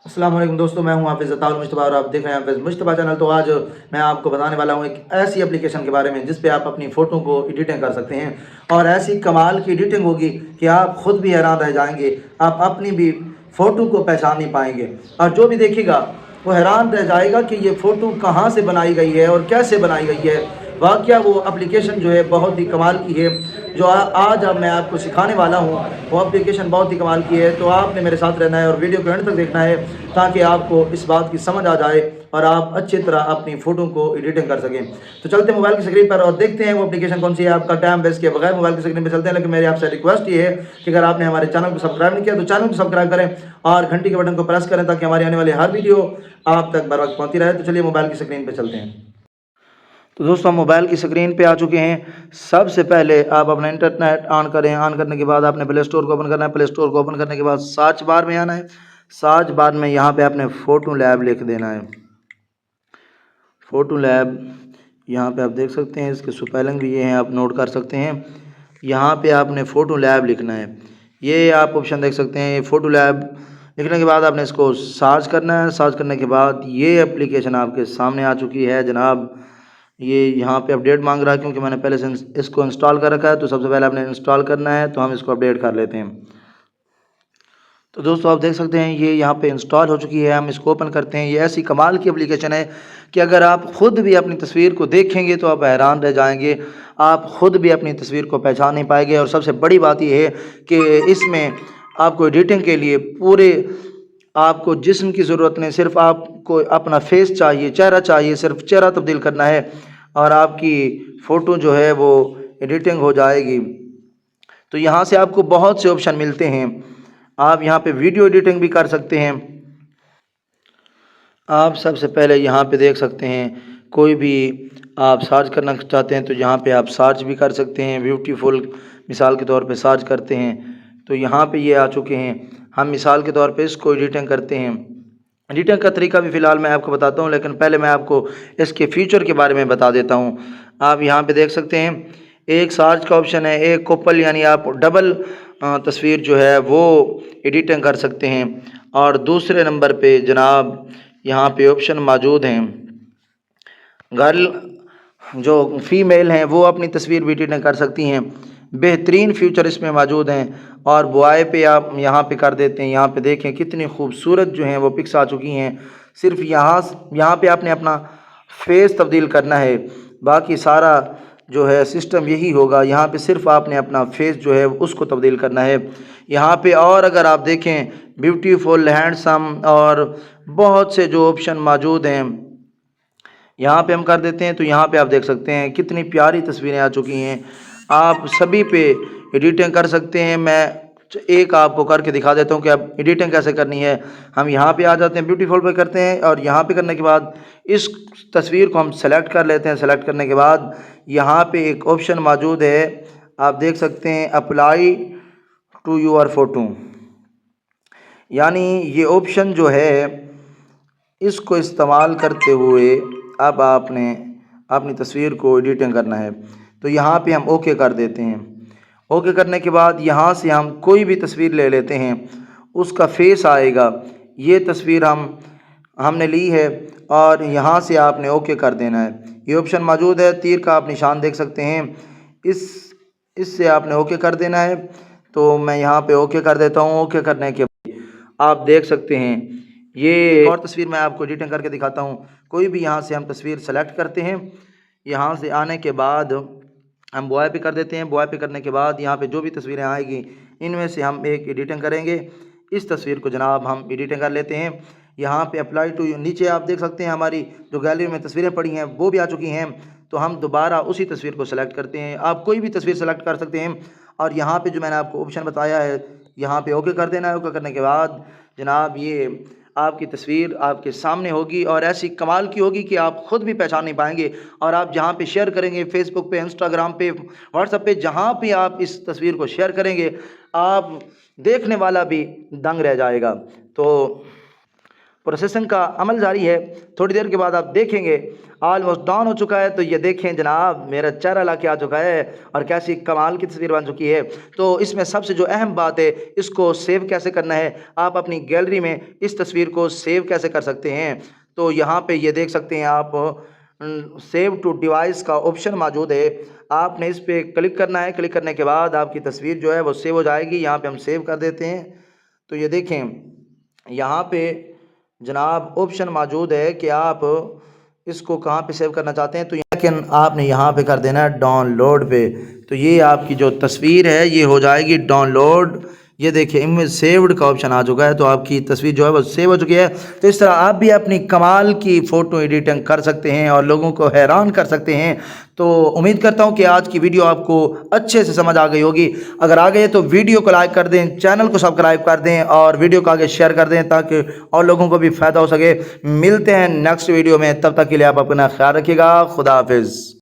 अस्सलाम वालेकुम दोस्तों, मैं हूं हाफिज़ अताउल मुश्तबा और आप देख रहे हैं हाफिज़ मुश्तबा चैनल। तो आज मैं आपको बताने वाला हूं एक ऐसी एप्लीकेशन के बारे में जिस पे आप अपनी फ़ोटो को एडिटिंग कर सकते हैं और ऐसी कमाल की एडिटिंग होगी कि आप खुद भी हैरान रह जाएंगे। आप अपनी भी फ़ोटो को पहचान नहीं पाएंगे और जो भी देखेगा वो हैरान रह जाएगा कि ये फ़ोटो कहाँ से बनाई गई है और कैसे बनाई गई है। वाकया वो एप्लीकेशन जो है बहुत ही कमाल की है। जो आज अब मैं आपको सिखाने वाला हूँ वो एप्लीकेशन बहुत ही कमाल की है। तो आपने मेरे साथ रहना है और वीडियो को एंड तक देखना है ताकि आपको इस बात की समझ आ जाए और आप अच्छी तरह अपनी फ़ोटो को एडिटिंग कर सकें। तो चलते हैं मोबाइल की स्क्रीन पर और देखते हैं वो एप्लीकेशन कौन सी है। आपका टाइम वेस्ट किए बगैर मोबाइल की स्क्रीन पर चलते हैं, लेकिन मेरी आपसे रिक्वेस्ट ये है कि अगर आपने हमारे चैनल को सब्सक्राइब नहीं किया तो चैनल को सब्सक्राइब करें और घंटी के बटन को प्रेस करें ताकि हमारी आने वाली हर वीडियो आप तक बर वक्त पहुँचती रहे। तो चलिए मोबाइल की स्क्रीन पर चलते हैं। तो दोस्तों हम मोबाइल की स्क्रीन पे आ चुके हैं। सबसे पहले आप अपना इंटरनेट ऑन करें। ऑन करने के बाद आपने प्ले स्टोर को ओपन करना है। प्ले स्टोर को ओपन करने के बाद सर्च बार में आना है। सर्च बार में यहाँ पे आपने फ़ोटो लैब लिख देना है। फ़ोटो लैब यहाँ पे आप देख सकते हैं, इसके स्पेलिंग भी ये हैं, आप नोट कर सकते हैं। यहाँ पे आपने फ़ोटो लैब लिखना है। ये आप ऑप्शन देख सकते हैं। फ़ोटो लैब लिखने के बाद आपने इसको सर्च करना है। सर्च करने के बाद ये एप्लीकेशन आपके सामने आ चुकी है जनाब। ये यहाँ पे अपडेट मांग रहा है क्योंकि मैंने पहले से इसको इंस्टॉल कर रखा है। तो सबसे पहले आपने इंस्टॉल करना है, तो हम इसको अपडेट कर लेते हैं। तो दोस्तों आप देख सकते हैं ये यहाँ पे इंस्टॉल हो चुकी है। हम इसको ओपन करते हैं। ये ऐसी कमाल की एप्लीकेशन है कि अगर आप ख़ुद भी अपनी तस्वीर को देखेंगे तो आप हैरान रह जाएंगे। आप ख़ुद भी अपनी तस्वीर को पहचान नहीं पाएंगे। और सबसे बड़ी बात यह है कि इसमें आपको एडिटिंग के लिए पूरे आपको जिस्म की ज़रूरत नहीं, सिर्फ आपको अपना फेस चाहिए, चेहरा चाहिए, सिर्फ चेहरा तब्दील करना है और आपकी फ़ोटो जो है वो एडिटिंग हो जाएगी। तो यहाँ से आपको बहुत से ऑप्शन मिलते हैं। आप यहाँ पे वीडियो एडिटिंग भी कर सकते हैं। आप सबसे पहले यहाँ पे देख सकते हैं, कोई भी आप सर्च करना चाहते हैं तो यहाँ पे आप सर्च भी कर सकते हैं। ब्यूटीफुल मिसाल के तौर पे सर्च करते हैं तो यहाँ पे ये आ चुके हैं। हम मिसाल के तौर पे इसको एडिटिंग करते हैं। एडिटिंग का तरीका भी फ़िलहाल मैं आपको बताता हूँ, लेकिन पहले मैं आपको इसके फीचर के बारे में बता देता हूँ। आप यहाँ पे देख सकते हैं, एक सर्च का ऑप्शन है, एक कपल यानी आप डबल तस्वीर जो है वो एडिटिंग कर सकते हैं। और दूसरे नंबर पे जनाब यहाँ पे ऑप्शन मौजूद हैं, गर्ल जो फ़ीमेल हैं वो अपनी तस्वीर भी एडिटिंग कर सकती हैं। बेहतरीन फीचर इसमें मौजूद हैं। और बॉय पे आप यहाँ पे कर देते हैं। यहाँ पे देखें कितनी खूबसूरत जो हैं वो पिक्स आ चुकी हैं। सिर्फ यहाँ पे आपने अपना फेस तब्दील करना है, बाकी सारा जो है सिस्टम यही होगा। यहाँ पे सिर्फ आपने अपना फेस जो है उसको तब्दील करना है। यहाँ पे और अगर आप देखें ब्यूटीफुल, हैंडसम और बहुत से जो ऑप्शन मौजूद हैं, यहाँ पे हम कर देते हैं। तो यहाँ पे आप देख सकते हैं कितनी प्यारी तस्वीरें आ चुकी हैं। आप सभी पे एडिटिंग कर सकते हैं। मैं एक आपको करके दिखा देता हूँ कि आप एडिटिंग कैसे करनी है। हम यहाँ पे आ जाते हैं, ब्यूटीफुल पे करते हैं और यहाँ पे करने के बाद इस तस्वीर को हम सेलेक्ट कर लेते हैं। सेलेक्ट करने के बाद यहाँ पे एक ऑप्शन मौजूद है, आप देख सकते हैं, अप्लाई टू योर फ़ोटो। यानी ये ऑप्शन जो है इसको इस्तेमाल करते हुए अब आपने अपनी तस्वीर को एडिटिंग करना है। तो यहाँ पे हम ओके कर देते हैं। ओके करने के बाद यहाँ से हम कोई भी तस्वीर ले लेते हैं, उसका फेस आएगा। ये तस्वीर हमने ली है और यहाँ से आपने ओके कर देना है। ये ऑप्शन मौजूद है, तीर का आप निशान देख सकते हैं, इससे आपने ओके कर देना है। तो मैं यहाँ पे ओके कर देता हूँ। ओके करने के बाद आप देख सकते हैं ये और तस्वीर मैं आपको एडिटिंग करके दिखाता हूँ। कोई भी यहाँ से हम तस्वीर सेलेक्ट करते हैं। यहाँ से आने के बाद हम बॉय पे कर देते हैं। बॉय पे करने के बाद यहाँ पे जो भी तस्वीरें आएगी इनमें से हम एक एडिटिंग करेंगे। इस तस्वीर को जनाब हम एडिटिंग कर लेते हैं। यहाँ पे अप्लाई टू, नीचे आप देख सकते हैं हमारी जो गैलरी में तस्वीरें पड़ी हैं वो भी आ चुकी हैं। तो हम दोबारा उसी तस्वीर को सेलेक्ट करते हैं। आप कोई भी तस्वीर सेलेक्ट कर सकते हैं और यहाँ पे जो मैंने आपको ऑप्शन बताया है यहाँ पे ओके कर देना है। ओके करने के बाद जनाब ये आपकी तस्वीर आपके सामने होगी और ऐसी कमाल की होगी कि आप ख़ुद भी पहचान नहीं पाएंगे। और आप जहाँ पे शेयर करेंगे, फेसबुक पे, इंस्टाग्राम पे, व्हाट्सएप पे, जहाँ पे आप इस तस्वीर को शेयर करेंगे आप देखने वाला भी दंग रह जाएगा। तो प्रोसेसिंग का अमल जारी है। थोड़ी देर के बाद आप देखेंगे ऑलमोस्ट डाउन हो चुका है। तो ये देखें जनाब, मेरा चेहरा ला के आ चुका है और कैसी कमाल की तस्वीर बन चुकी है। तो इसमें सबसे जो अहम बात है, इसको सेव कैसे करना है। आप अपनी गैलरी में इस तस्वीर को सेव कैसे कर सकते हैं। तो यहाँ पे ये देख सकते हैं आप, सेव टू डिवाइस का ऑप्शन मौजूद है। आपने इस पर क्लिक करना है। क्लिक करने के बाद आपकी तस्वीर जो है वो सेव हो जाएगी। यहाँ पे हम सेव कर देते हैं। तो ये देखें यहाँ पे जनाब ऑप्शन मौजूद है कि आप इसको कहाँ पे सेव करना चाहते हैं। तो लेकिन आपने यहाँ पे कर देना है डाउनलोड पे। तो ये आपकी जो तस्वीर है ये हो जाएगी डाउनलोड। ये देखिए इमेज सेव्ड का ऑप्शन आ चुका है। तो आपकी तस्वीर जो है वो सेव हो चुकी है। तो इस तरह आप भी अपनी कमाल की फ़ोटो एडिटिंग कर सकते हैं और लोगों को हैरान कर सकते हैं। तो उम्मीद करता हूँ कि आज की वीडियो आपको अच्छे से समझ आ गई होगी। अगर आ गई तो वीडियो को लाइक कर दें, चैनल को सब्सक्राइब कर दें और वीडियो को आगे शेयर कर दें ताकि और लोगों को भी फ़ायदा हो सके। मिलते हैं नेक्स्ट वीडियो में, तब तक के लिए आप अपना ख्याल रखिएगा। खुदा हाफिज़।